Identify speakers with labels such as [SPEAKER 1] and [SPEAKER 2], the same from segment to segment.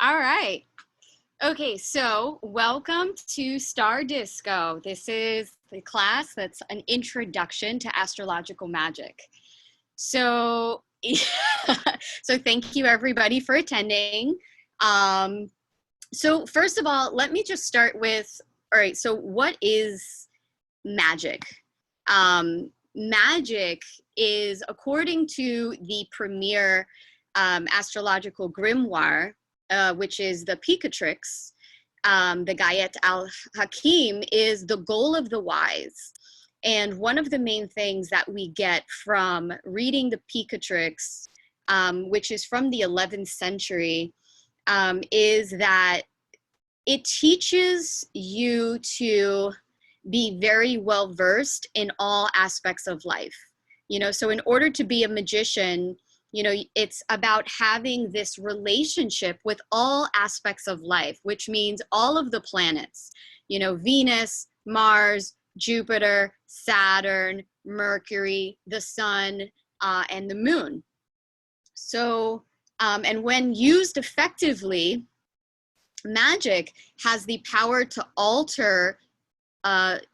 [SPEAKER 1] All right. Okay, so welcome to StarDisco. This is the class that's an introduction to astrological magic. So, so thank you everybody for attending. So first of all, let me just start with, all right, so what is magic? Magic is, according to the premier astrological grimoire, which is the Picatrix, the Gayet al-Hakim, is the goal of the wise. And one of the main things that we get from reading the Picatrix, which is from the 11th century, is that it teaches you to be very well versed in all aspects of life. You know, so in order to be a magician, you know, it's about having this relationship with all aspects of life, which means all of the planets, you know, Venus, Mars, Jupiter, Saturn, Mercury, the sun, and the moon. So, and when used effectively, magic has the power to alter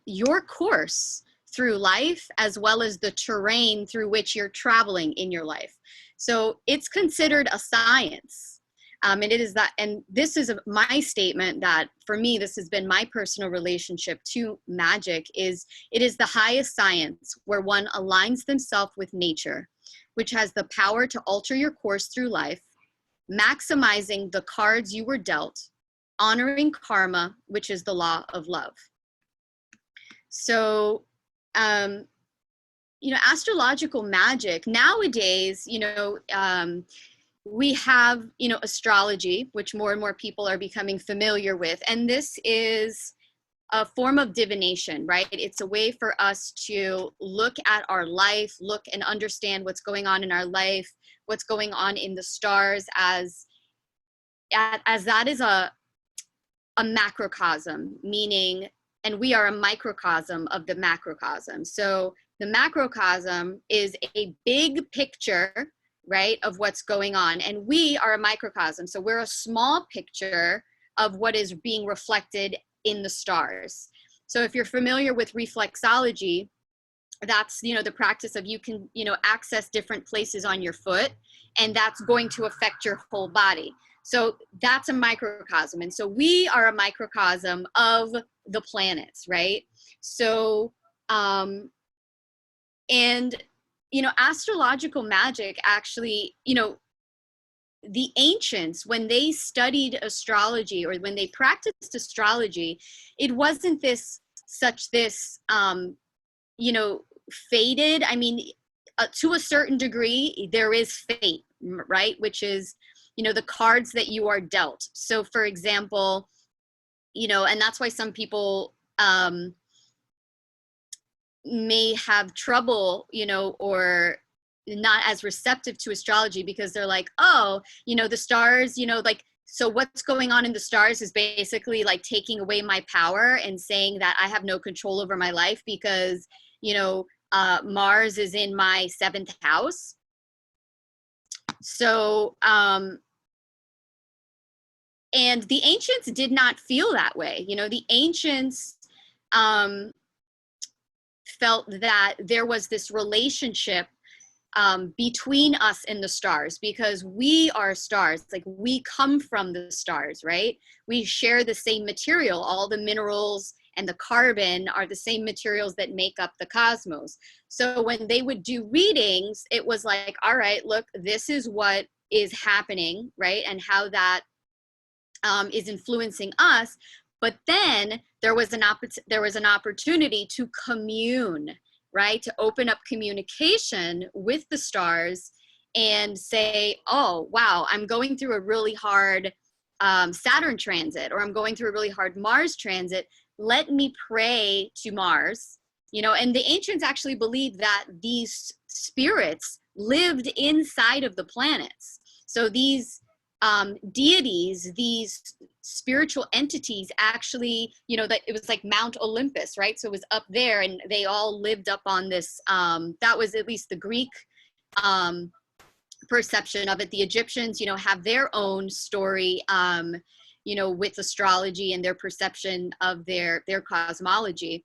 [SPEAKER 1] your course through life, as well as the terrain through which you're traveling in your life. So it's considered a science. And it is that, and this is my statement that for me, this has been my personal relationship to magic, is it is the highest science where one aligns themselves with nature, which has the power to alter your course through life, maximizing the cards you were dealt, honoring karma, which is the law of love. So, you know, astrological magic nowadays, you know, we have, you know, astrology, which more and more people are becoming familiar with. And this is a form of divination, right? It's a way for us to look at our life, look and understand what's going on in our life, what's going on in the stars, as that is a macrocosm, meaning, and we are a microcosm of the macrocosm. So the macrocosm is a big picture, right, of what's going on. And we are a microcosm. So we're a small picture of what is being reflected in the stars. So if you're familiar with reflexology, that's, you know, the practice of you can, you know, access different places on your foot, and that's going to affect your whole body. So that's a microcosm. And so we are a microcosm of the planets, right? So, and, you know, astrological magic actually, you know, the ancients, when they studied astrology or when they practiced astrology, it wasn't this, you know, fated. I mean, to a certain degree, there is fate, right? Which is, you know, the cards that you are dealt. So for example, you know, and that's why some people may have trouble, you know, or not as receptive to astrology, because they're like, oh, you know, the stars, you know, like, so what's going on in the stars is basically like taking away my power and saying that I have no control over my life because, you know, Mars is in my 7th house. So, and the ancients did not feel that way. You know, the ancients felt that there was this relationship between us and the stars, because we are stars, like we come from the stars, right? We share the same material. All the minerals and the carbon are the same materials that make up the cosmos. So when they would do readings, it was like, all right, look, this is what is happening, right? And how that is influencing us. But then there was an opportunity to commune, right? To open up communication with the stars and say, oh, wow, I'm going through a really hard Saturn transit, or I'm going through a really hard Mars transit. Let me pray to Mars, you know. And the ancients actually believed that these spirits lived inside of the planets. So these deities, these spiritual entities actually, you know, that it was like Mount Olympus, right? So it was up there and they all lived up on this, that was at least the Greek perception of it. The Egyptians, you know, have their own story, you know, with astrology and their perception of their cosmology.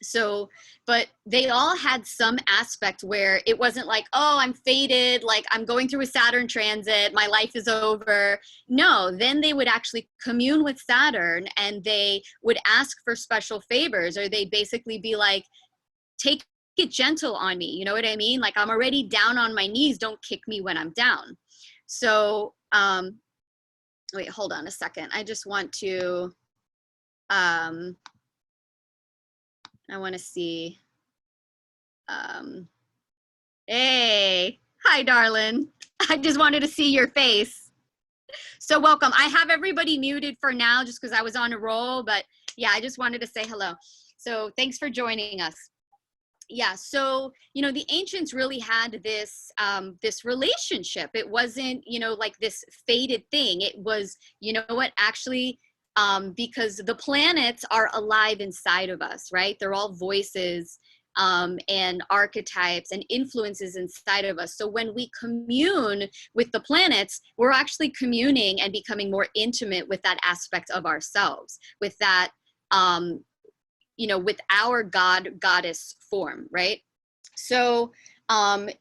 [SPEAKER 1] So, but they all had some aspect where it wasn't like, oh, I'm fated, like I'm going through a Saturn transit, my life is over. No, then they would actually commune with Saturn and they would ask for special favors, or they'd basically be like, take it gentle on me. You know what I mean? Like, I'm already down on my knees. Don't kick me when I'm down. So, wait, hold on a second. I just want to, I want to see. Hey, hi, darling. I just wanted to see your face. So welcome. I have everybody muted for now just because I was on a roll, but yeah, I just wanted to say hello. So thanks for joining us. Yeah, so, you know, the ancients really had this, this relationship. It wasn't, you know, like this fated thing. It was, you know what, actually, because the planets are alive inside of us, right? They're all voices and archetypes and influences inside of us. So when we commune with the planets, we're actually communing and becoming more intimate with that aspect of ourselves, with that, you know, with our goddess form, right? So,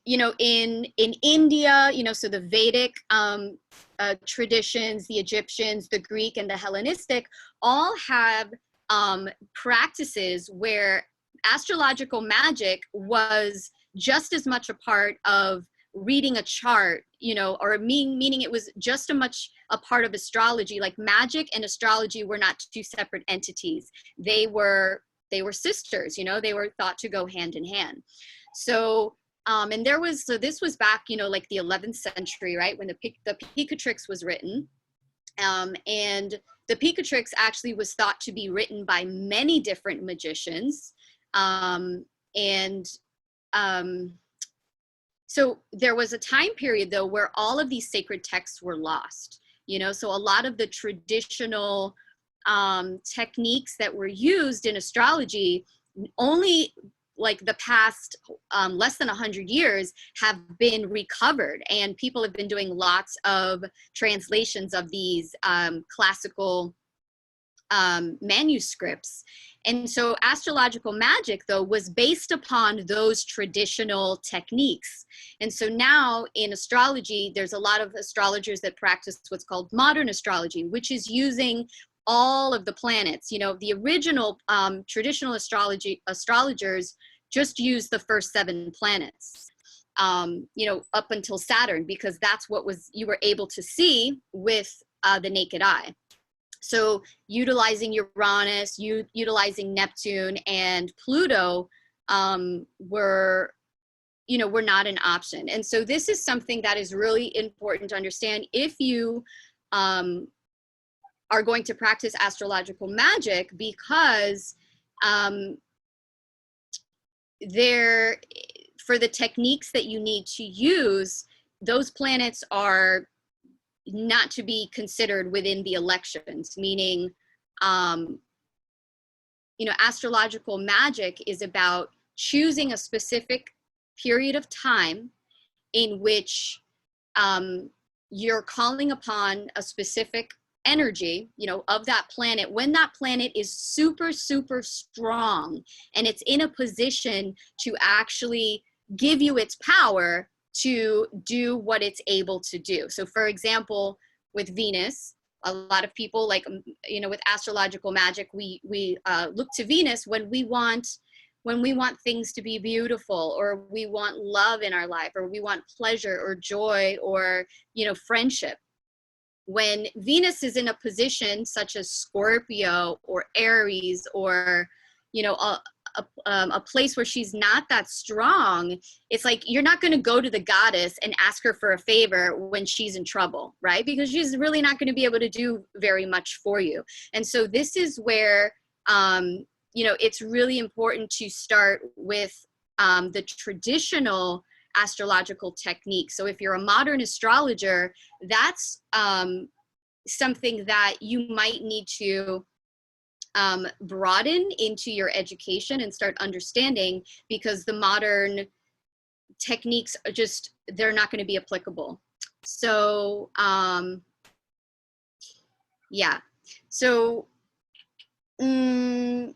[SPEAKER 1] you know, in India, you know, so the Vedic traditions, the Egyptians, the Greek, and the Hellenistic all have practices where astrological magic was just as much a part of reading a chart, you know, or meaning it was just a part of astrology. Like magic and astrology were not two separate entities. They were sisters, you know, they were thought to go hand in hand. So, and so this was back, you know, like the 11th century, right? When the Picatrix was written. And the Picatrix actually was thought to be written by many different magicians. So there was a time period though, where all of these sacred texts were lost, you know, so a lot of the traditional techniques that were used in astrology, only like the past less than 100 years have been recovered, and people have been doing lots of translations of these classical manuscripts. And so astrological magic, though, was based upon those traditional techniques. And so now in astrology, there's a lot of astrologers that practice what's called modern astrology, which is using all of the planets. You know, the original traditional astrologers just used the first 7 planets, you know, up until Saturn, because that's what you were able to see with the naked eye. So utilizing Uranus, utilizing Neptune and Pluto were not an option. And so this is something that is really important to understand if you are going to practice astrological magic, because for the techniques that you need to use, those planets are not to be considered within the elections, meaning, you know, astrological magic is about choosing a specific period of time in which you're calling upon a specific energy, you know, of that planet, when that planet is super, super strong and it's in a position to actually give you its power to do what it's able to do. So for example, with Venus, a lot of people, like, you know, with astrological magic, we look to Venus when we want things to be beautiful, or we want love in our life, or we want pleasure or joy, or, you know, friendship. When Venus is in a position such as Scorpio or Aries, or, you know, a place where she's not that strong, it's like you're not going to go to the goddess and ask her for a favor when she's in trouble, right? Because she's really not going to be able to do very much for you. And so this is where, you know, it's really important to start with the traditional astrological technique. So if you're a modern astrologer, that's something that you might need to broaden into your education and start understanding, because the modern techniques are just, they're not going to be applicable. So yeah, so I'm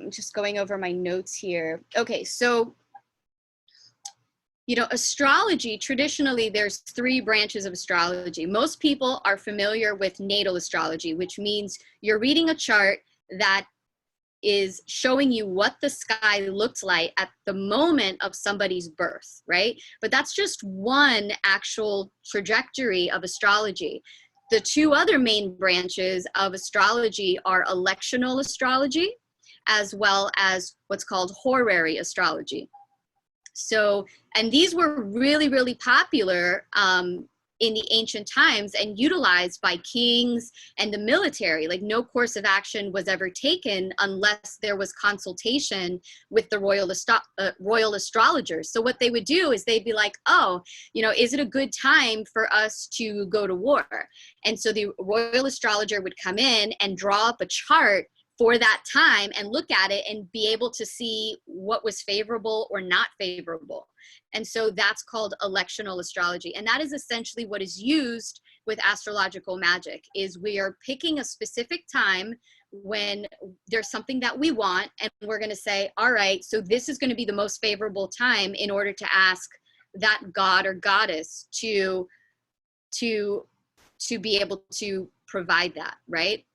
[SPEAKER 1] just going over my notes here. Okay, so you know, astrology, traditionally, there's 3 branches of astrology. Most people are familiar with natal astrology, which means you're reading a chart that is showing you what the sky looked like at the moment of somebody's birth, right? But that's just one actual trajectory of astrology. The 2 other main branches of astrology are electional astrology, as well as what's called horary astrology. So, and these were really, really popular in the ancient times and utilized by kings and the military. Like, no course of action was ever taken unless there was consultation with the royal astrologers. So what they would do is they'd be like, oh, you know, is it a good time for us to go to war? And so the royal astrologer would come in and draw up a chart for that time and look at it and be able to see what was favorable or not favorable. And so that's called electional astrology. And that is essentially what is used with astrological magic, is we are picking a specific time when there's something that we want, and we're going to say, all right, so this is going to be the most favorable time in order to ask that god or goddess to be able to provide that, right?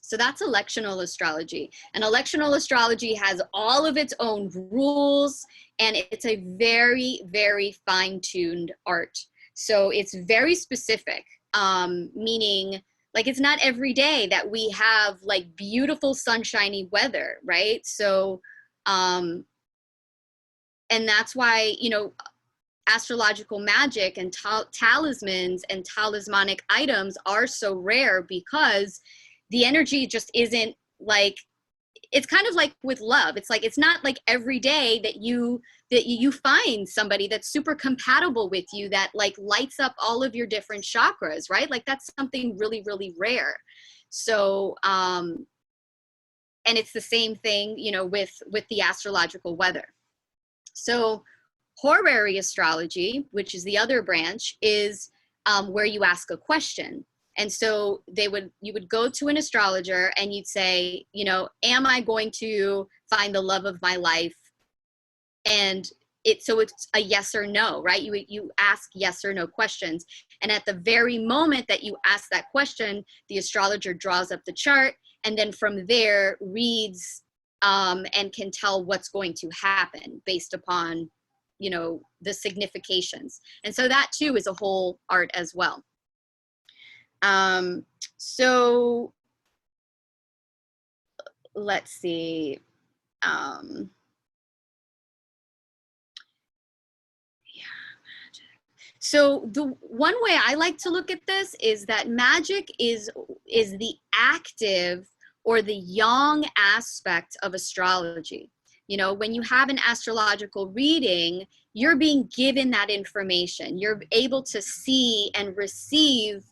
[SPEAKER 1] So that's electional astrology. And electional astrology has all of its own rules, and it's a very, very fine-tuned art. So it's very specific, meaning like it's not every day that we have like beautiful sunshiny weather, right? So, and that's why, you know, astrological magic and talismans and talismanic items are so rare, because the energy just isn't like, it's kind of like with love. It's like, it's not like every day that you find somebody that's super compatible with you, that like lights up all of your different chakras, right? Like that's something really, really rare. So, and it's the same thing, you know, with the astrological weather. So horary astrology, which is the other branch, is where you ask a question. And so you would go to an astrologer and you'd say, you know, am I going to find the love of my life? And so it's a yes or no, right? You ask yes or no questions. And at the very moment that you ask that question, the astrologer draws up the chart, and then from there reads and can tell what's going to happen based upon, you know, the significations. And so that too is a whole art as well. So let's see. So the one way I like to look at this is that magic is the active or the yang aspect of astrology. You know, when you have an astrological reading, you're being given that information. You're able to see and receive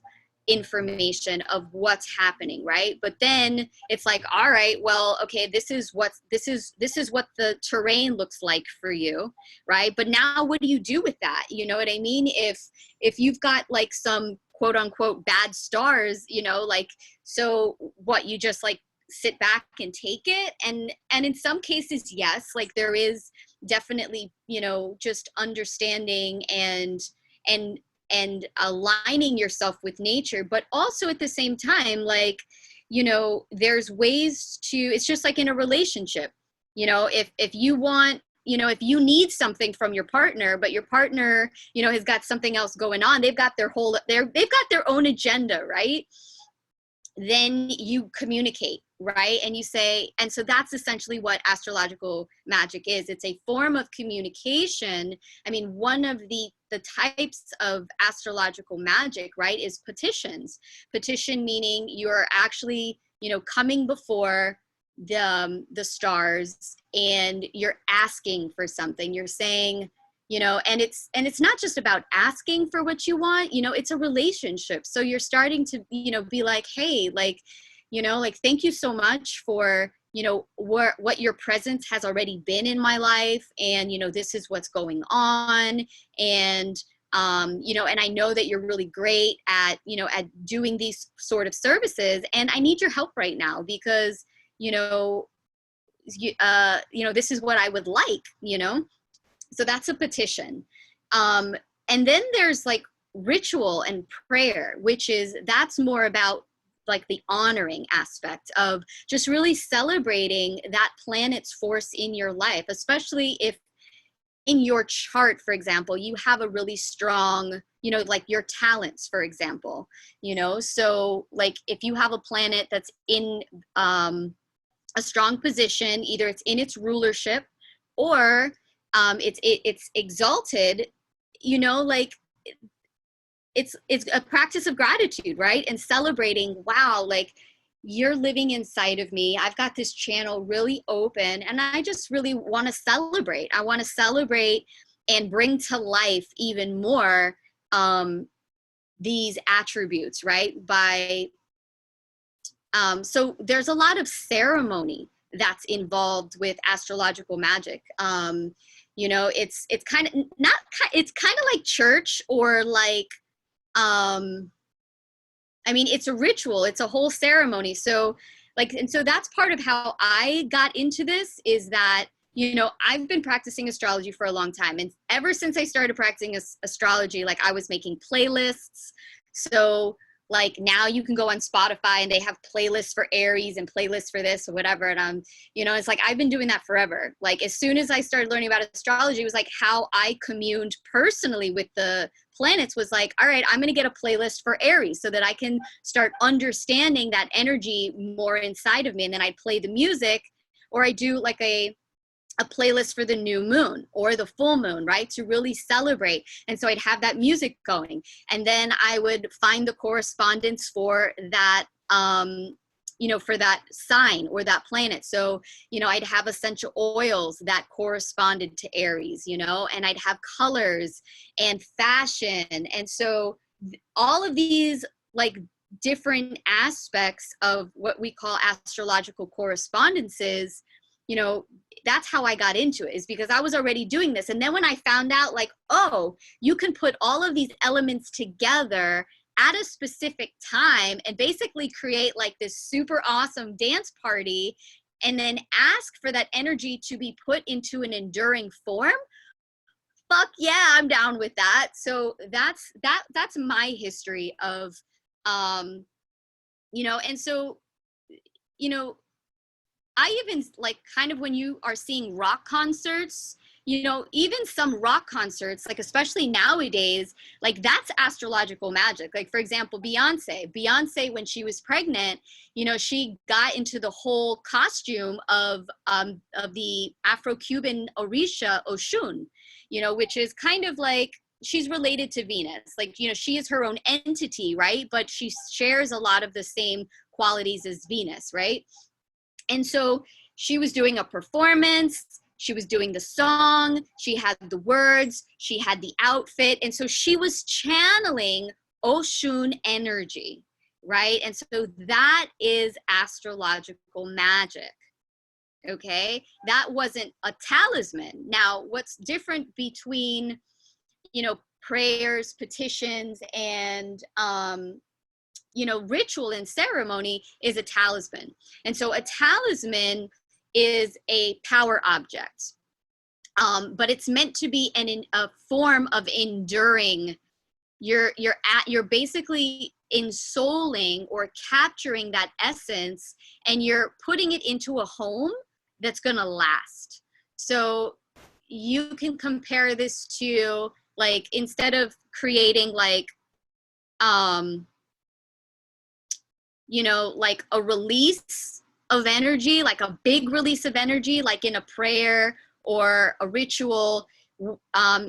[SPEAKER 1] information of what's happening, right? But then it's like, all right, well, okay, this is what the terrain looks like for you, right? But now what do you do with that? You know what I mean? If you've got like some quote unquote bad stars, you know, like, so what, you just like sit back and take it? And in some cases, yes, like there is definitely, you know, just understanding and aligning yourself with nature, but also at the same time, like, you know, there's ways to, it's just like in a relationship, you know, if you want, you know, if you need something from your partner, but your partner, you know, has got something else going on, they've got their own agenda, right? Then you communicate, right? And you say, and so that's essentially what astrological magic is. It's a form of communication. I mean, one of the types of astrological magic, right, is petitions. Petition meaning you're actually, you know, coming before the stars and you're asking for something. You're saying, you know, and it's not just about asking for what you want, you know, it's a relationship. So you're starting to, you know, be like, hey, like, you know, like, thank you so much for, you know, what your presence has already been in my life, and, you know, this is what's going on. And you know, and I know that you're really great at, you know, at doing these sort of services, and I need your help right now because, you know, you know, this is what I would like, you know. So that's a petition. And then there's like ritual and prayer, which is, that's more about like the honoring aspect of just really celebrating that planet's force in your life, especially if in your chart, for example, you have a really strong, you know, like your talents, for example, you know, so like if you have a planet that's in a strong position, either it's in its rulership or it's exalted, you know, like it's a practice of gratitude, right? And celebrating, wow, like you're living inside of me. I've got this channel really open, and I just really want to celebrate. I want to celebrate and bring to life even more these attributes, right? By so there's a lot of ceremony that's involved with astrological magic. You know, it's kind of not, it's kind of like church, or like I mean, it's a ritual, it's a whole ceremony. So like, and so that's part of how I got into this, is that, you know, I've been practicing astrology for a long time. And ever since I started practicing astrology, like I was making playlists. So like now you can go on Spotify and they have playlists for Aries and playlists for this or whatever. And you know, it's like, I've been doing that forever. Like as soon as I started learning about astrology, it was like how I communed personally with the planets was like, all right, I'm going to get a playlist for Aries so that I can start understanding that energy more inside of me. And then I play the music, or I do like a playlist for the new moon or the full moon, right? To really celebrate. And so I'd have that music going. And then I would find the correspondence for that, you know, for that sign or that planet. So, you know, I'd have essential oils that corresponded to Aries, you know, and I'd have colors and fashion. And so all of these like different aspects of what we call astrological correspondences, you know, that's how I got into it, is because I was already doing this. And then when I found out like, oh, you can put all of these elements together at a specific time and basically create like this super awesome dance party, and then ask for that energy to be put into an enduring form. Fuck yeah, I'm down with that. So that's my history of, you know, and so, you know, I even like kind of when you are seeing rock concerts, you know, even some rock concerts, like especially nowadays, like that's astrological magic. Like for example, Beyonce, when she was pregnant, you know, she got into the whole costume of the Afro-Cuban Orisha Oshun, you know, which is kind of like, she's related to Venus. Like, you know, she is her own entity, right? But she shares a lot of the same qualities as Venus, right? And so she was doing a performance, she was doing the song, she had the words, she had the outfit. And so she was channeling Oshun energy, right? And so that is astrological magic, okay? That wasn't a talisman. Now, what's different between, you know, prayers, petitions, and, you know, ritual and ceremony is a talisman. And so a talisman is a power object, but it's meant to be a form of enduring. You're basically ensouling or capturing that essence, and you're putting it into a home that's gonna last. So you can compare this to, like, instead of creating like, you know, like a release of energy, like a big release of energy, like in a prayer or a ritual,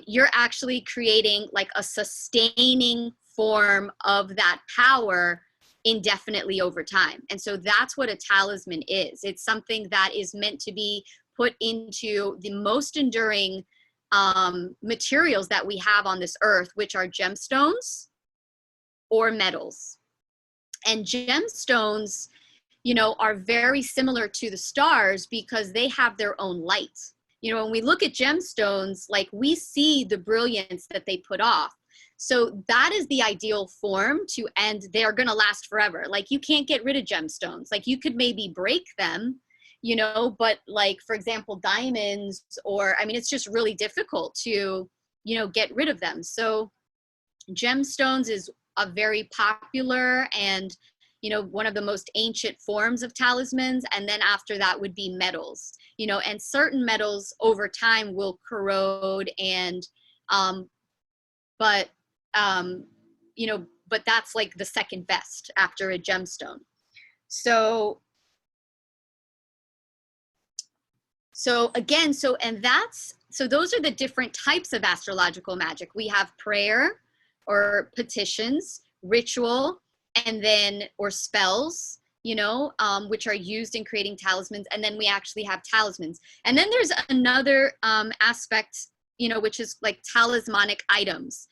[SPEAKER 1] you're actually creating like a sustaining form of that power indefinitely over time. And so that's what a talisman is. It's something that is meant to be put into the most enduring materials that we have on this earth, which are gemstones or metals. And gemstones, you know, are very similar to the stars because they have their own light. You know, when we look at gemstones, like we see the brilliance that they put off. So that is the ideal form to end. They're going to last forever. Like you can't get rid of gemstones. Like you could maybe break them, you know, but like, for example, diamonds, or, I mean, it's just really difficult to, you know, get rid of them. So gemstones is a very popular and, you know, one of the most ancient forms of talismans. And then after that would be metals, you know, and certain metals over time will corrode and, you know, but that's like the second best after a gemstone. So again, so those are the different types of astrological magic. We have prayer or petitions, ritual, and then, or spells, you know, which are used in creating talismans. And then we actually have talismans. And then there's another aspect, you know, which is like talismanic items.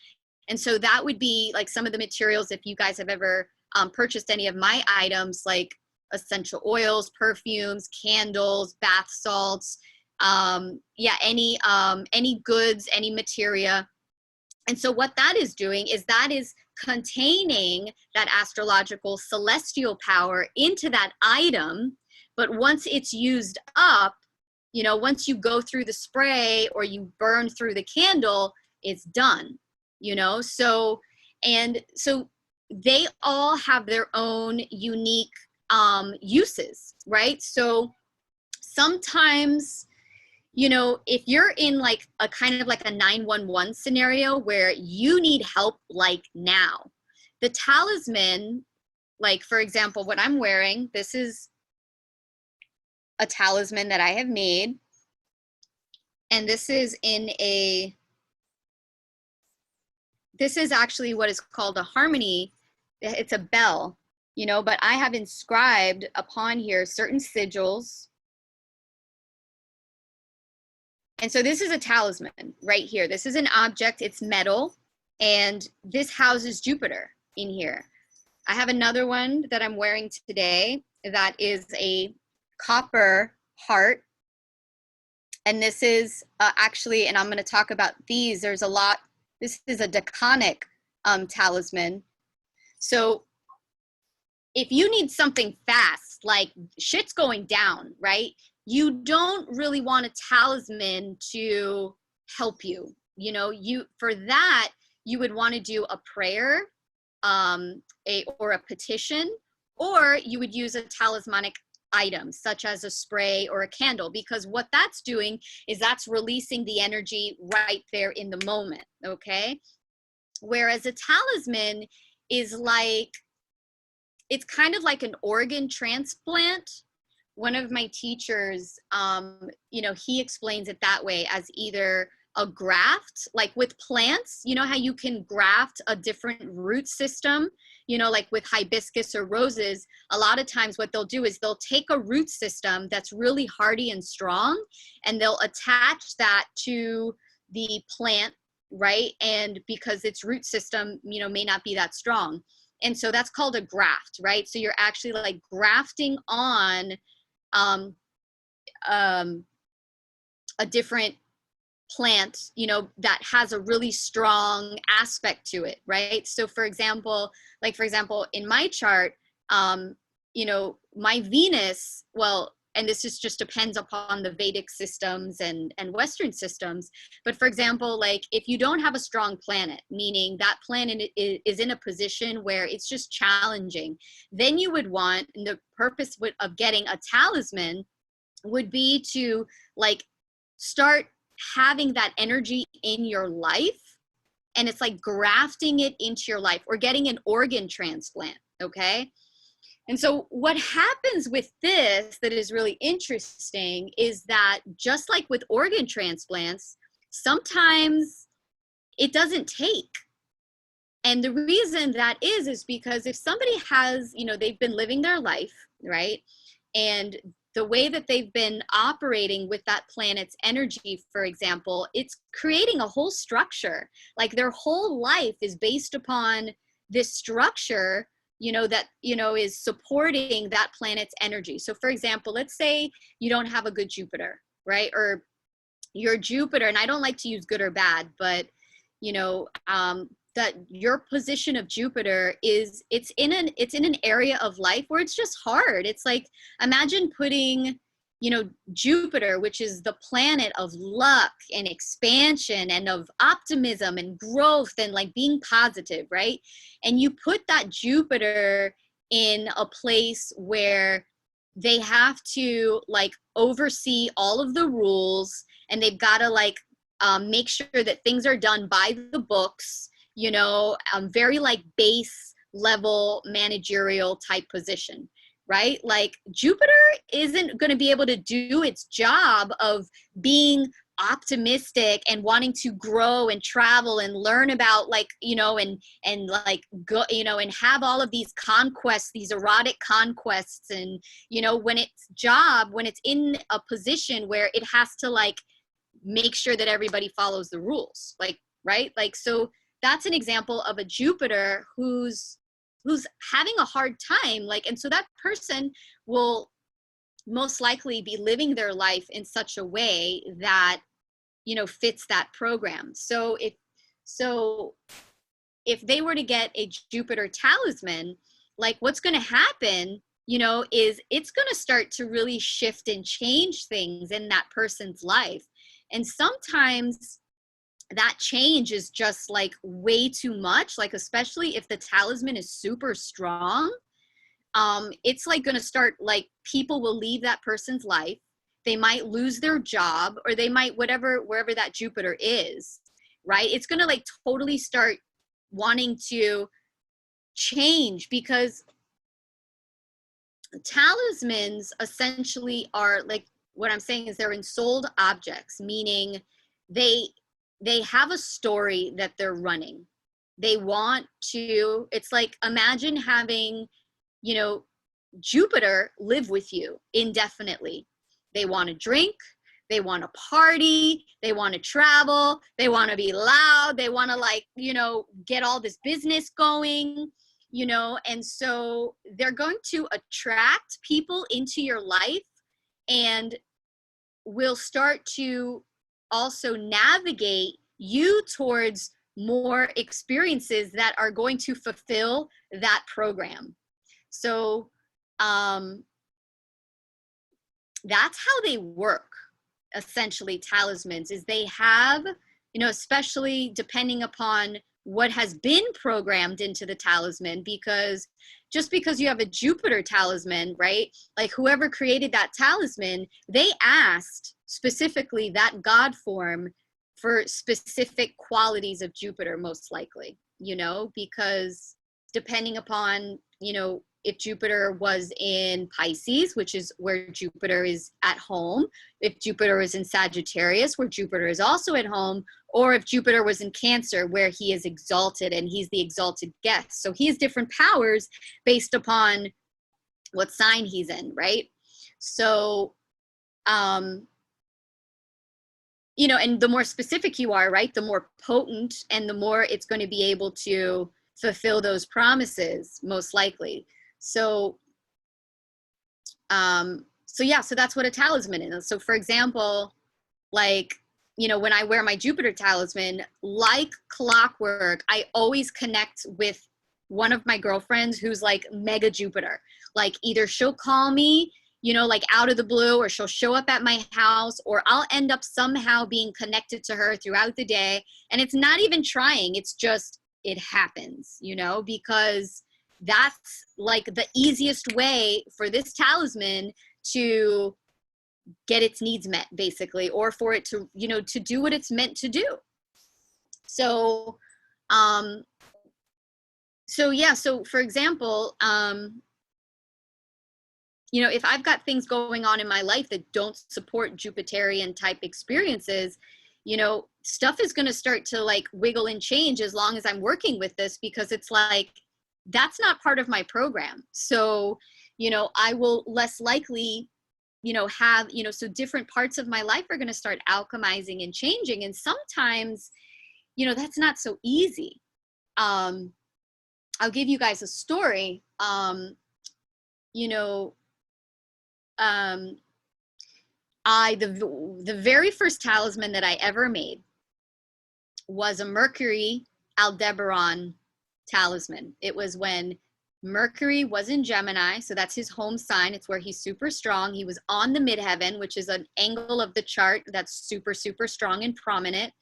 [SPEAKER 1] And so that would be like some of the materials, if you guys have ever purchased any of my items, like essential oils, perfumes, candles, bath salts, yeah, any goods, any materia. And so what that is doing is that is containing that astrological celestial power into that item. But once it's used up, you know, once you go through the spray or you burn through the candle, it's done, you know? So, and so they all have their own unique uses, right? So sometimes, you know, if you're in like a kind of like a 911 scenario where you need help like now, the talisman, like for example, what I'm wearing, this is a talisman that I have made. And this is this is actually what is called a harmony. It's a bell, you know, but I have inscribed upon here certain sigils. And so this is a talisman right here. This is an object, it's metal, and this houses Jupiter in here. I have another one that I'm wearing today that is a copper heart. And this is actually, and I'm going to talk about these, there's a lot, this is a deconic talisman. So if you need something fast, like shit's going down, right? You don't really want a talisman to help you. You know, for that, you would want to do a prayer or a petition, or you would use a talismanic item such as a spray or a candle, because what that's doing is that's releasing the energy right there in the moment, okay? Whereas a talisman is like, it's kind of like an organ transplant. One of my teachers, you know, he explains it that way, as either a graft, like with plants, you know how you can graft a different root system, you know, like with hibiscus or roses, a lot of times what they'll do is they'll take a root system that's really hardy and strong, and they'll attach that to the plant, right? And because its root system, you know, may not be that strong. And so that's called a graft, right? So you're actually like grafting on a different plant, you know, that has a really strong aspect to it, right? So for example, in my chart, you know, my Venus, well, and this is just depends upon the Vedic systems and Western systems. But for example, like if you don't have a strong planet, meaning that planet is in a position where it's just challenging, then you would want, and the purpose of getting a talisman would be to like start having that energy in your life. And it's like grafting it into your life, or getting an organ transplant, okay? And so what happens with this that is really interesting is that just like with organ transplants, sometimes it doesn't take. And the reason that is because if somebody has, you know, they've been living their life, right? And the way that they've been operating with that planet's energy, for example, it's creating a whole structure. Like their whole life is based upon this structure that, is supporting that planet's energy. So for example, let's say you don't have a good Jupiter, right? Or your Jupiter, and I don't like to use good or bad, but that your position of Jupiter is, it's in an area of life where it's just hard. It's like, imagine putting, Jupiter, which is the planet of luck and expansion and of optimism and growth and like being positive, right? And you put that Jupiter in a place where they have to like oversee all of the rules, and they've got to like make sure that things are done by the books, very like base level managerial type position, right? Like Jupiter isn't going to be able to do its job of being optimistic and wanting to grow and travel and learn about like, and like go, and have all of these conquests, these erotic conquests. And, when it's in a position where it has to like make sure that everybody follows the rules, like, right? Like, so that's an example of a Jupiter who's having a hard time, like, and so that person will most likely be living their life in such a way that, fits that program. So if they were to get a Jupiter talisman, like what's going to happen, is it's going to start to really shift and change things in that person's life. And sometimes that change is just like way too much, like especially if the talisman is super strong. It's like going to start, like people will leave that person's life. They might lose their job, or they might wherever that Jupiter is, right? It's going to like totally start wanting to change, because talismans essentially are like, what I'm saying is they're ensouled objects, meaning they have a story that they're running. They want to, it's like, imagine having, Jupiter live with you indefinitely. They want to drink, they want to party, they want to travel, they want to be loud, they want to like, get all this business going, and so they're going to attract people into your life, and will start to also navigate you towards more experiences that are going to fulfill that program. So that's how they work, essentially. Talismans is they have, especially depending upon what has been programmed into the talisman, because just because you have a Jupiter talisman, right? Like whoever created that talisman, they asked specifically that God form for specific qualities of Jupiter, most likely, because depending upon, if Jupiter was in Pisces, which is where Jupiter is at home, if Jupiter is in Sagittarius, where Jupiter is also at home, or if Jupiter was in Cancer, where he is exalted and he's the exalted guest. So he has different powers based upon what sign he's in, right? So, and the more specific you are, right, the more potent and the more it's going to be able to fulfill those promises, most likely. So so that's what a talisman is. So for example, like, when I wear my Jupiter talisman, like clockwork, I always connect with one of my girlfriends who's like mega Jupiter. Like either she'll call me, like out of the blue, or she'll show up at my house, or I'll end up somehow being connected to her throughout the day. And it's not even trying. It's just, it happens, because that's like the easiest way for this talisman to get its needs met, basically, or for it to, to do what it's meant to do. So, so for example, if I've got things going on in my life that don't support Jupiterian type experiences, stuff is going to start to like wiggle and change as long as I'm working with this, because it's like, that's not part of my program. So, I will less likely, have, so different parts of my life are going to start alchemizing and changing. And sometimes, that's not so easy. I'll give you guys a story. You know, the very first talisman that I ever made was a Mercury Aldebaran talisman. It was when Mercury was in Gemini, so that's his home sign. It's where he's super strong. He was on the midheaven, which is an angle of the chart that's super, super strong and prominent,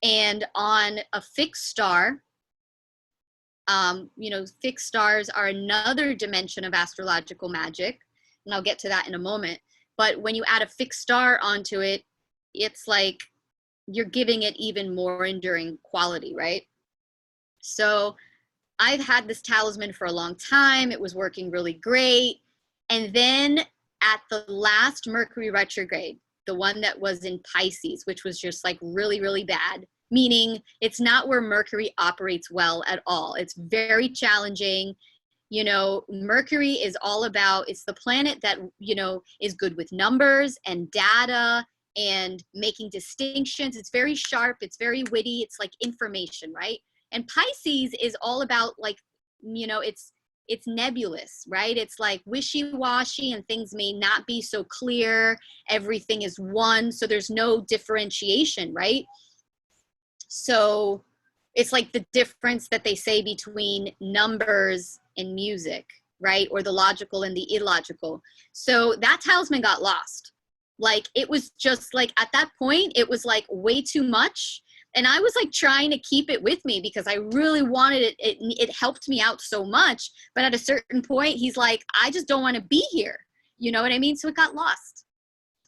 [SPEAKER 1] and on a fixed star. You know, fixed stars are another dimension of astrological magic, and I'll get to that in a moment. But when you add a fixed star onto it, it's like you're giving it even more enduring quality, right? So I've had this talisman for a long time. It was working really great. And then at the last Mercury retrograde, the one that was in Pisces, which was just like really, really bad, meaning it's not where Mercury operates well at all. It's very challenging. You know, Mercury is all about, it's the planet that, you know, is good with numbers and data and making distinctions. It's very sharp. It's very witty. It's like information, right? And Pisces is all about, like, you know, it's nebulous, right? It's like wishy-washy and things may not be so clear. Everything is one, so there's no differentiation, right? So it's like the difference that they say between numbers and music, right? Or the logical and the illogical. So that talisman got lost. Like, it was just like, at that point, it was like way too much. And I was like trying to keep it with me because I really wanted it. It helped me out so much. But at a certain point, he's like, I just don't want to be here. You know what I mean? So it got lost.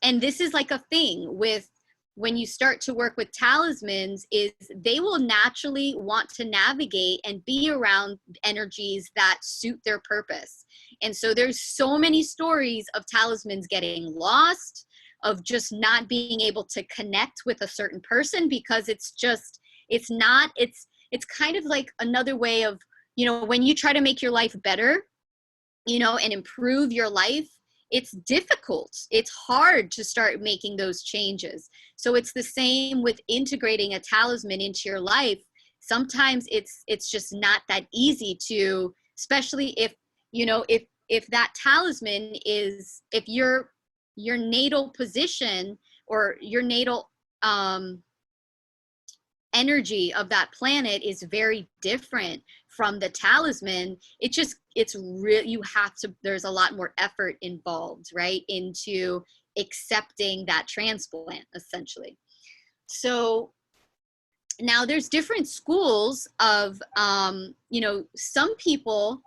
[SPEAKER 1] And this is like a thing with, when you start to work with talismans, is they will naturally want to navigate and be around energies that suit their purpose. And so there's so many stories of talismans getting lost, of just not being able to connect with a certain person because it's just, it's kind of like another way of, you know, when you try to make your life better, you know, and improve your life, it's difficult. It's hard to start making those changes. So it's the same with integrating a talisman into your life. Sometimes it's just not that easy to, especially if, you know, if that talisman is, if your natal position or your natal energy of that planet is very different from the talisman, it's real. You have to, there's a lot more effort involved, right, into accepting that transplant, essentially. So now there's different schools of, you know, some people,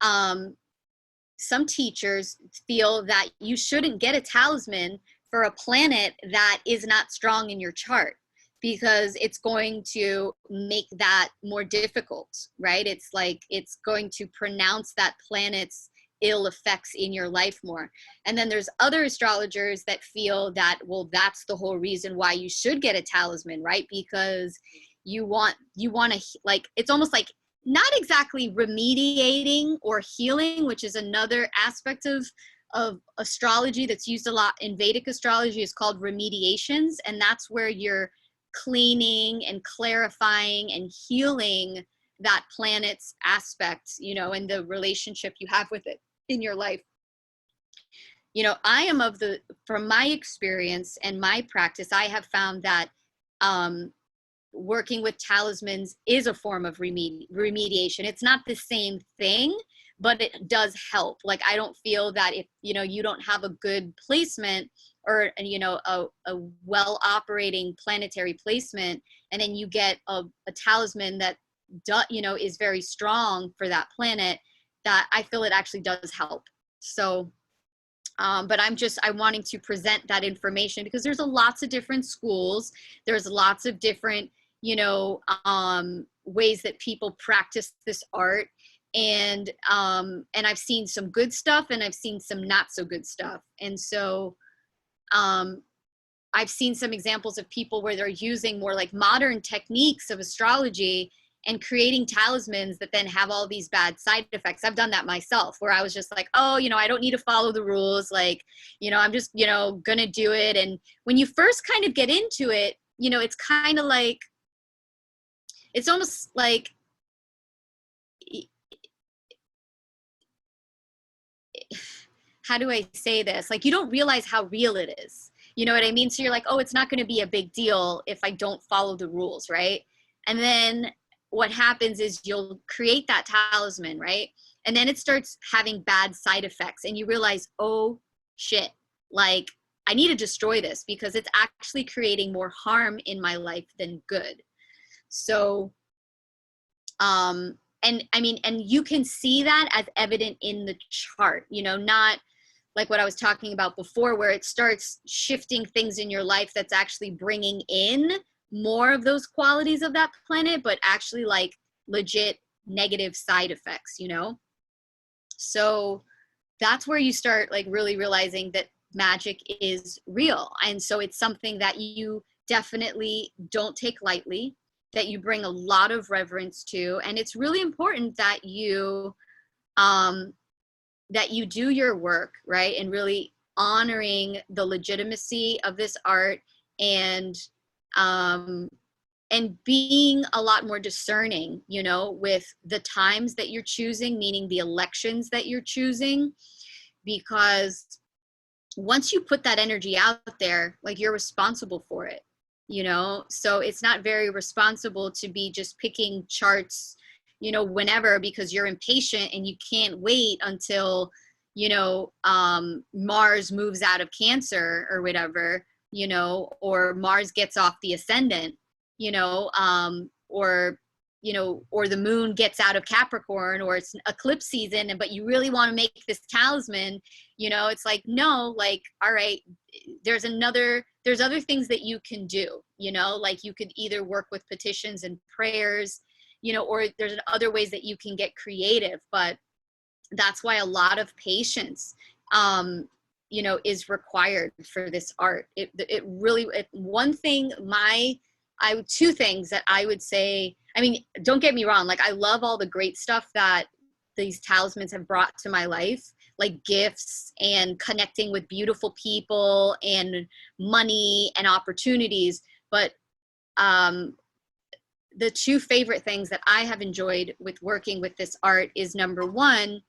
[SPEAKER 1] some teachers feel that you shouldn't get a talisman for a planet that is not strong in your chart, because it's going to make that more difficult, right? It's like, it's going to pronounce that planet's ill effects in your life more. And then there's other astrologers that feel that, well, that's the whole reason why you should get a talisman, right? Because you want to, like, it's almost like not exactly remediating or healing, which is another aspect of astrology that's used a lot in Vedic astrology, is called remediations. And that's where you're cleaning and clarifying and healing that planet's aspects, you know, and the relationship you have with it in your life. You know, I am of the, from my experience and my practice, I have found that working with talismans is a form of remediation. It's not the same thing, but it does help. Like, I don't feel that if, you know, you don't have a good placement, or, you know, a well operating planetary placement, and then you get a talisman that you know, is very strong for that planet, that I feel it actually does help. So but I'm wanting to present that information because there's lots of different schools. There's lots of different, you know, ways that people practice this art. And I've seen some good stuff and I've seen some not so good stuff. And so I've seen some examples of people where they're using more like modern techniques of astrology and creating talismans that then have all these bad side effects. I've done that myself, where I was just like, oh, you know, I don't need to follow the rules. Like, you know, I'm just, you know, gonna do it. And when you first kind of get into it, you know, it's kind of like, it's almost like how do I say this? Like, you don't realize how real it is. You know what I mean? So you're like, oh, it's not going to be a big deal if I don't follow the rules, right? And then what happens is you'll create that talisman, right? And then it starts having bad side effects and you realize, oh shit, like I need to destroy this because it's actually creating more harm in my life than good. So, and I mean, and you can see that as evident in the chart, you know, not like what I was talking about before, where it starts shifting things in your life that's actually bringing in more of those qualities of that planet, but actually like legit negative side effects, you know? So that's where you start like really realizing that magic is real. And so it's something that you definitely don't take lightly, that you bring a lot of reverence to. And it's really important that you do your work, right? And really honoring the legitimacy of this art, and being a lot more discerning, you know, with the times that you're choosing, meaning the elections that you're choosing, because once you put that energy out there, like you're responsible for it, you know? So it's not very responsible to be just picking charts, you know, whenever, because you're impatient and you can't wait until, you know, Mars moves out of Cancer or whatever, you know, or Mars gets off the ascendant, you know, or, you know, or the moon gets out of Capricorn, or it's eclipse season, but you really want to make this talisman, you know, it's like, no, like, all right, there's other things that you can do, you know, like you could either work with petitions and prayers, you know, or there's other ways that you can get creative, but that's why a lot of patience, you know, is required for this art. Two things that I would say, I mean, don't get me wrong, like I love all the great stuff that these talismans have brought to my life, like gifts and connecting with beautiful people and money and opportunities. But the two favorite things that I have enjoyed with working with this art is, number one,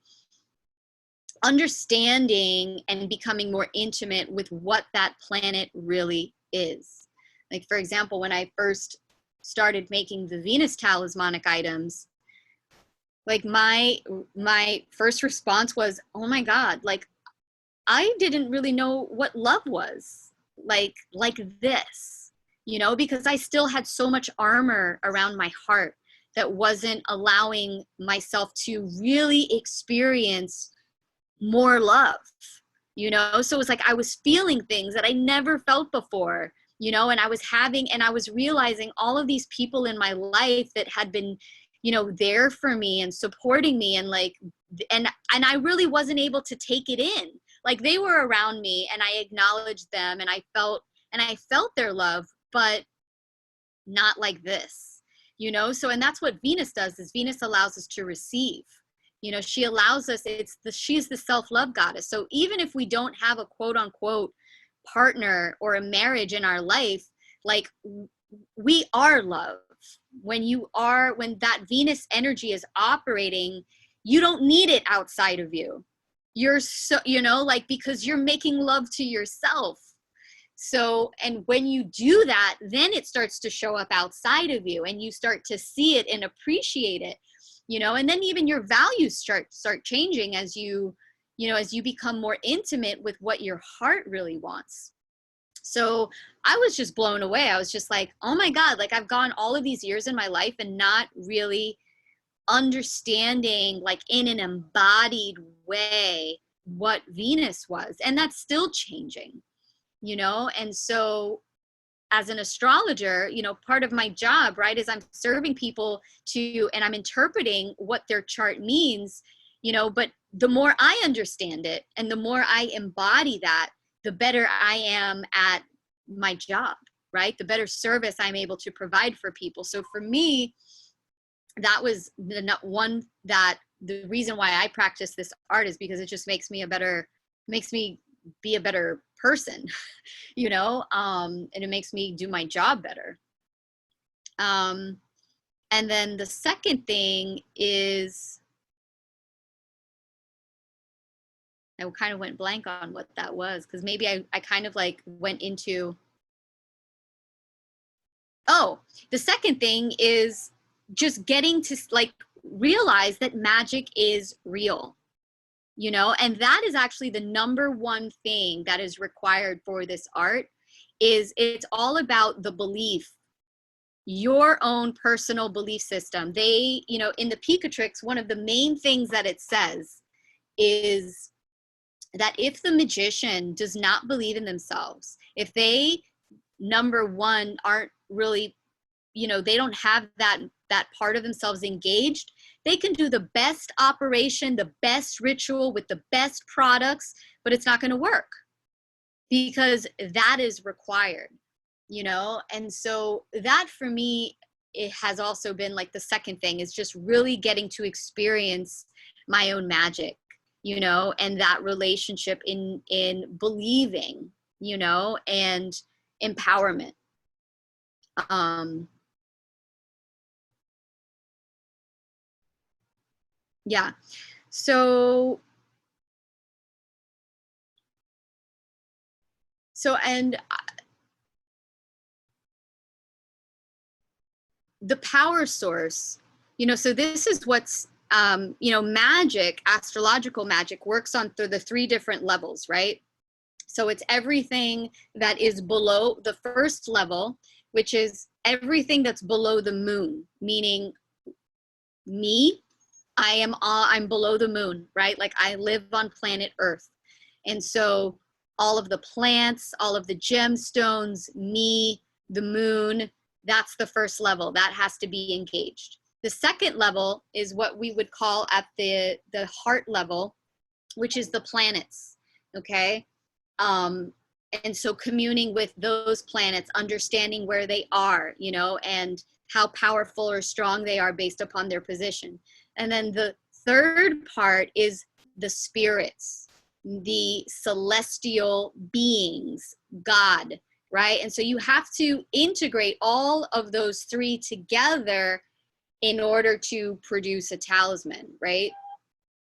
[SPEAKER 1] understanding and becoming more intimate with what that planet really is. Like, for example, when I first started making the Venus talismanic items, like my first response was, oh my God, like I didn't really know what love was like this, you know, because I still had so much armor around my heart that wasn't allowing myself to really experience more love, you know? So it was like I was feeling things that I never felt before, you know, and I was realizing all of these people in my life that had been, you know, there for me and supporting me, and like, and I really wasn't able to take it in. Like they were around me and I acknowledged them and I felt their love, but not like this, you know? So, and that's what Venus does, is Venus allows us to receive. You know, she allows us, she's the self-love goddess. So even if we don't have a quote unquote partner or a marriage in our life, like we are love. When that Venus energy is operating, you don't need it outside of you. You're so, you know, like, because you're making love to yourself. So, and when you do that, then it starts to show up outside of you and you start to see it and appreciate it, you know, and then even your values start changing as you know, as you become more intimate with what your heart really wants. So I was just blown away. I was just like, oh my God, like I've gone all of these years in my life and not really understanding, like in an embodied way, what Venus was. And that's still changing, you know? And so as an astrologer, you know, part of my job, right, is I'm serving people and I'm interpreting what their chart means, you know, but the more I understand it and the more I embody that, the better I am at my job, right? The better service I'm able to provide for people. So for me, that was the reason why I practice this art, is because it just makes me be a better person, you know, and it makes me do my job better. And then the second thing is, I kind of went blank on what that was, because maybe I kind of like went into, oh, the second thing is just getting to like realize that magic is real, you know, and that is actually the number one thing that is required for this art. Is it's all about the belief, your own personal belief system. They, you know, in the Picatrix, one of the main things that it says is that if the magician does not believe in themselves, if they, number one, aren't really, you know, they don't have that part of themselves engaged, they can do the best operation, the best ritual with the best products, but it's not going to work, because that is required, you know. And so that for me, it has also been like the second thing, is just really getting to experience my own magic, you know, and that relationship in believing, you know, and empowerment. Yeah. So and the power source, you know, so this is what's, you know, magic, astrological magic works on through the 3 different levels, right? So it's everything that is below the first level, which is everything that's below the moon, meaning me, I'm below the moon, right? Like I live on planet Earth. And so all of the plants, all of the gemstones, me, the moon, that's the first level that has to be engaged. The second level is what we would call at the heart level, which is the planets, okay? And so communing with those planets, understanding where they are, you know, and how powerful or strong they are based upon their position. And then the third part is the spirits, the celestial beings, God, right? And so you have to integrate all of those 3 together in order to produce a talisman, right?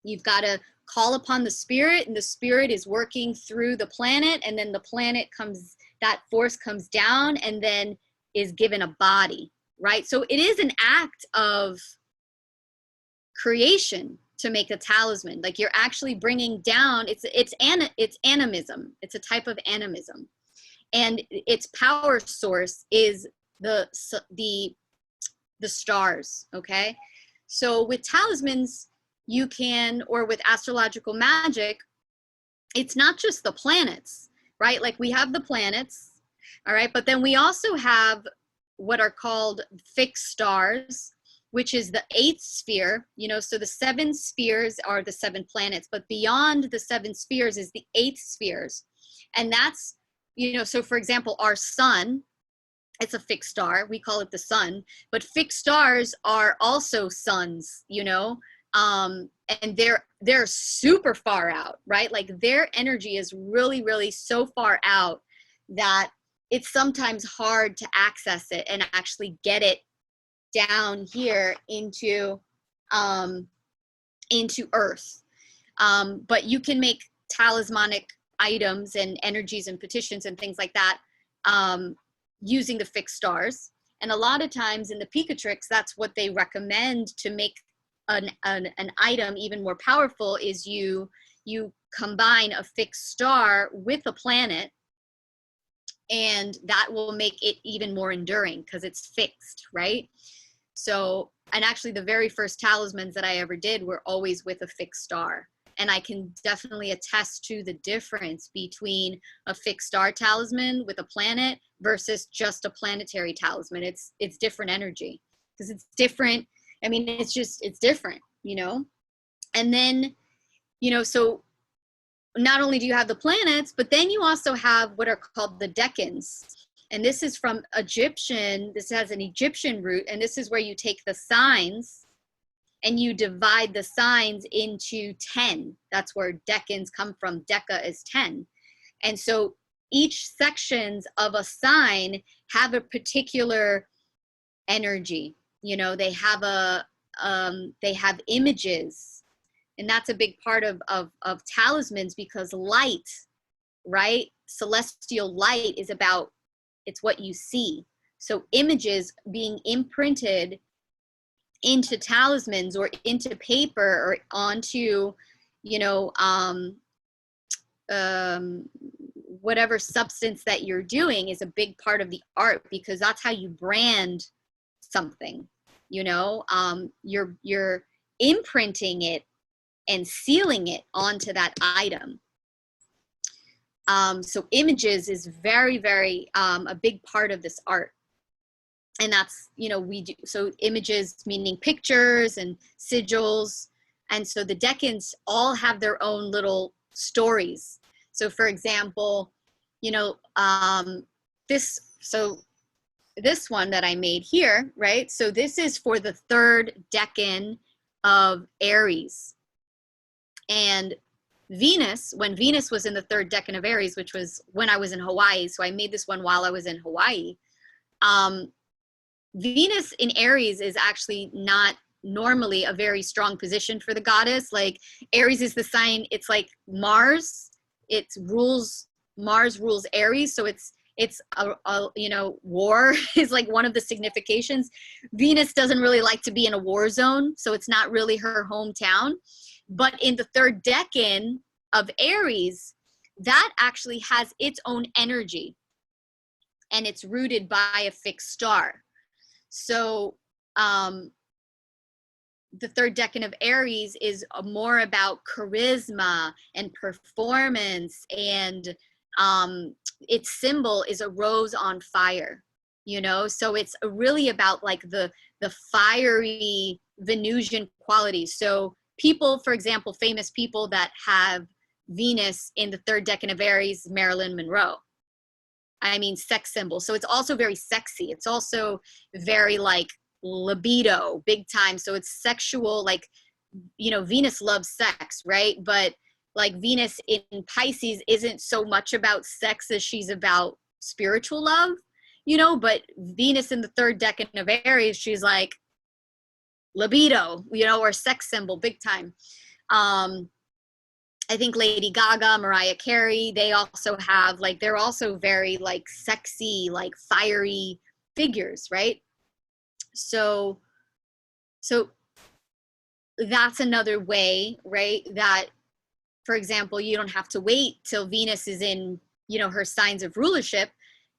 [SPEAKER 1] You've got to call upon the spirit, and the spirit is working through the planet, and then the planet comes, that force comes down and then is given a body, right? So it is an act of creation to make a talisman. Like you're actually bringing down, it's animism. It's a type of animism. And its power source is the stars, okay? So with talismans, you can, or with astrological magic, it's not just the planets, right? Like we have the planets, all right? But then we also have what are called fixed stars, which is the 8th sphere, you know, so the 7 spheres are the 7 planets, but beyond the 7 spheres is the 8th spheres. And that's, you know, so for example, our sun, it's a fixed star, we call it the sun, but fixed stars are also suns, you know, and they're super far out, right? Like their energy is really, really so far out that it's sometimes hard to access it and actually get it down here into Earth. But you can make talismanic items and energies and petitions and things like that using the fixed stars. And a lot of times in the Picatrix, that's what they recommend to make an item even more powerful, is you combine a fixed star with a planet, and that will make it even more enduring because it's fixed, right? So, and actually the very first talismans that I ever did were always with a fixed star. And I can definitely attest to the difference between a fixed star talisman with a planet versus just a planetary talisman. It's different energy because it's different. I mean, it's different, you know? And then, you know, so not only do you have the planets, but then you also have what are called the decans. And this is from Egyptian, this has an Egyptian root, and this is where you take the signs and you divide the signs into 10. That's where decans come from. Deca is 10. And so each sections of a sign have a particular energy. You know, they have they have images. And that's a big part of talismans, because light, right? Celestial light is about, it's what you see. So images being imprinted into talismans or into paper or onto, you know, whatever substance that you're doing is a big part of the art, because that's how you brand something, you know. You're imprinting it and sealing it onto that item. So images is very, very a big part of this art. And that's, you know, we do, so images meaning pictures and sigils. And so the decans all have their own little stories. So for example, you know, this one that I made here, right? So this is for the 3rd decan of Aries. And Venus, when Venus was in the 3rd decan of Aries, which was when I was in Hawaii, so I made this one while I was in Hawaii. Venus in Aries is actually not normally a very strong position for the goddess. Like Aries is the sign, it's like Mars, Mars rules Aries. So it's a you know, war is like one of the significations. Venus doesn't really like to be in a war zone, so it's not really her hometown. But in the 3rd decan of Aries, that actually has its own energy, and it's rooted by a fixed star. So the 3rd decan of Aries is more about charisma and performance, and its symbol is a rose on fire, you know. So it's really about like the fiery Venusian qualities. So people, for example, famous people that have Venus in the 3rd decan of Aries, Marilyn Monroe. I mean, sex symbol. So it's also very sexy. It's also very like libido, big time. So it's sexual, like, you know, Venus loves sex, right? But like Venus in Pisces isn't so much about sex as she's about spiritual love, you know. But Venus in the 3rd decan of Aries, she's like libido, you know, or sex symbol, big time. I think Lady Gaga, Mariah Carey, they also have like, they're also very like sexy, like fiery figures, right? So that's another way, right? That, for example, you don't have to wait till Venus is in, you know, her signs of rulership.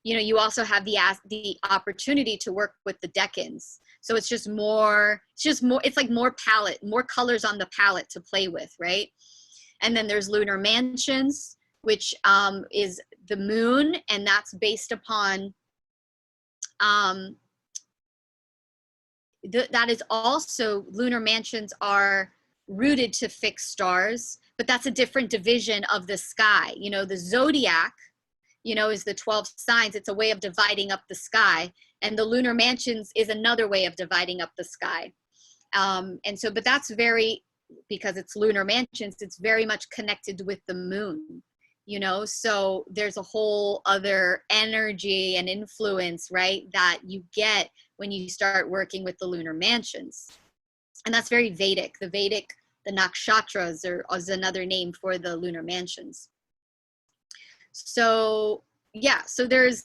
[SPEAKER 1] You know, you also have the opportunity to work with the decans. So it's like more palette, more colors on the palette to play with, right? And then there's lunar mansions, which is the moon, and that's based upon, that is also, lunar mansions are rooted to fixed stars, but that's a different division of the sky. You know, the zodiac, you know, is the 12 signs. It's a way of dividing up the sky. And the lunar mansions is another way of dividing up the sky. And so, but that's because it's lunar mansions, it's very much connected with the moon, you know. So there's a whole other energy and influence, right, that you get when you start working with the lunar mansions. And that's very Vedic. The nakshatras is another name for the lunar mansions. So yeah, so there's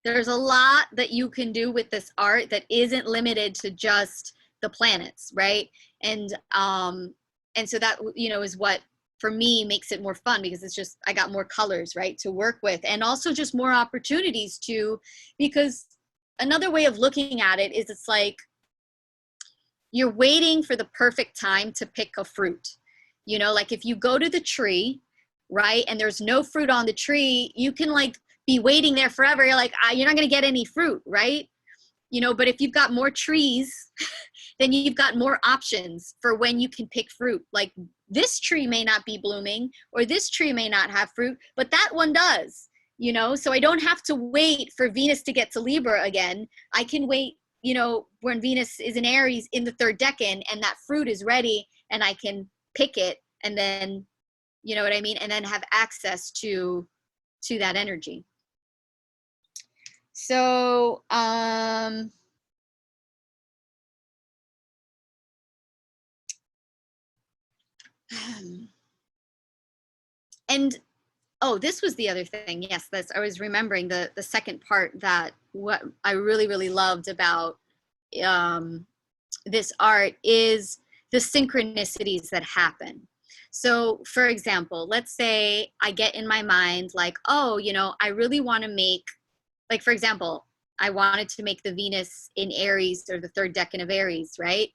[SPEAKER 1] a lot that you can do with this art that isn't limited to just the planets, right? And so that, you know, is what for me makes it more fun, because it's just, I got more colors, right, to work with, and also just more opportunities to, because another way of looking at it is, it's like you're waiting for the perfect time to pick a fruit. You know, like if you go to the tree, right, and there's no fruit on the tree, you can like be waiting there forever. You're like, you're not going to get any fruit, right? You know, but if you've got more trees, then you've got more options for when you can pick fruit. Like this tree may not be blooming, or this tree may not have fruit, but that one does, you know? So I don't have to wait for Venus to get to Libra again. I can wait, you know, when Venus is in Aries in the 3rd decan, and that fruit is ready, and I can pick it, and then, you know what I mean? And then have access to that energy. So, And oh, this was the other thing. Yes, that's, I was remembering the second part, that what I really, really loved about this art is the synchronicities that happen. So for example, let's say I get in my mind like, oh, you know, I really want to make, like, for example, I wanted to make the Venus in Aries, or the third decan of Aries, right?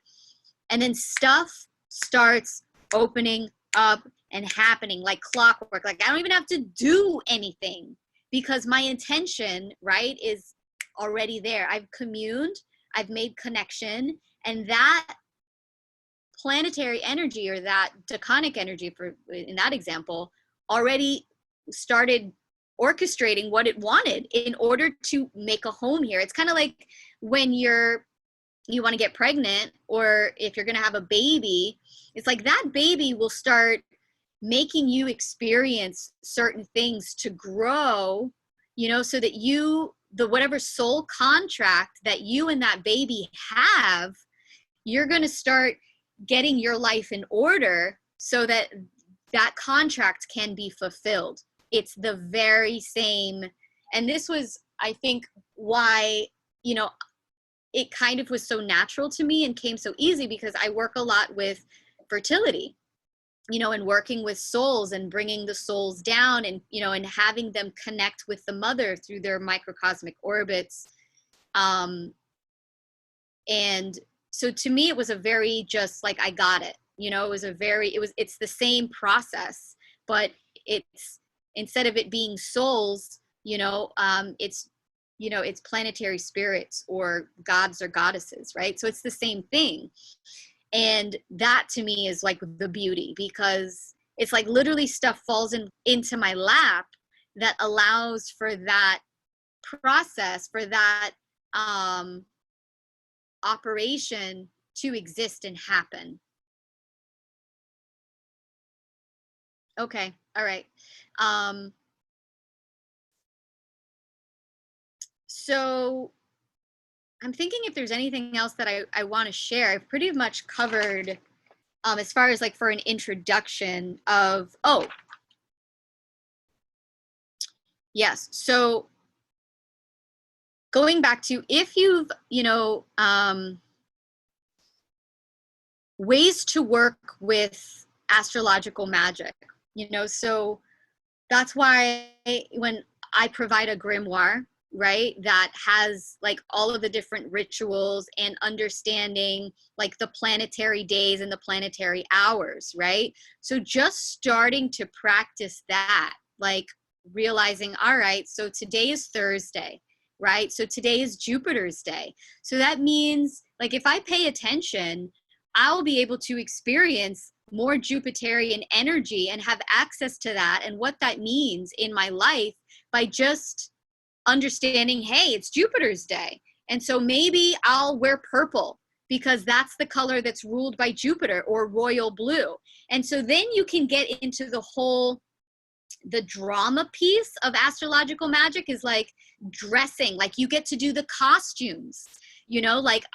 [SPEAKER 1] And then stuff starts opening up and happening like clockwork. Like I don't even have to do anything, because my intention, right, is already there. I've communed, I've made connection, and that planetary energy, or that decanic energy, for in that example, already started orchestrating what it wanted in order to make a home here. It's kind of like when you want to get pregnant, or if you're going to have a baby, it's like that baby will start making you experience certain things to grow, you know, so that the whatever soul contract that you and that baby have, you're going to start getting your life in order so that that contract can be fulfilled. It's the very same. And this was, I think, why, you know, it kind of was so natural to me and came so easy, because I work a lot with fertility, you know, and working with souls and bringing the souls down, and, you know, and having them connect with the mother through their microcosmic orbits. And so to me, it was a very, just like, I got it, you know, it's the same process, but it's, instead of it being souls, you know, it's planetary spirits or gods or goddesses, right? So it's the same thing. And that to me is like the beauty, because it's like literally stuff falls into my lap that allows for that process, for that operation to exist and happen. Okay, all right. So I'm thinking if there's anything else that I want to share. I've pretty much covered, as far as like for an introduction of, oh, yes. So going back to, if you've, you know, ways to work with astrological magic, you know, so that's why when I provide a grimoire, right, that has like all of the different rituals and understanding like the planetary days and the planetary hours, right? So just starting to practice that, like realizing, all right, so today is Thursday, right? So today is Jupiter's day. So that means like if I pay attention, I'll be able to experience more Jupiterian energy and have access to that and what that means in my life by just understanding, hey, it's Jupiter's day. And so maybe I'll wear purple because that's the color that's ruled by Jupiter, or royal blue. And so then you can get into the drama piece of astrological magic is like dressing, like you get to do the costumes, you know, like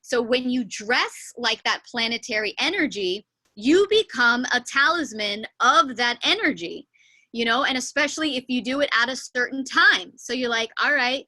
[SPEAKER 1] so when you dress like that planetary energy, you become a talisman of that energy, you know, and especially if you do it at a certain time. So you're like, all right,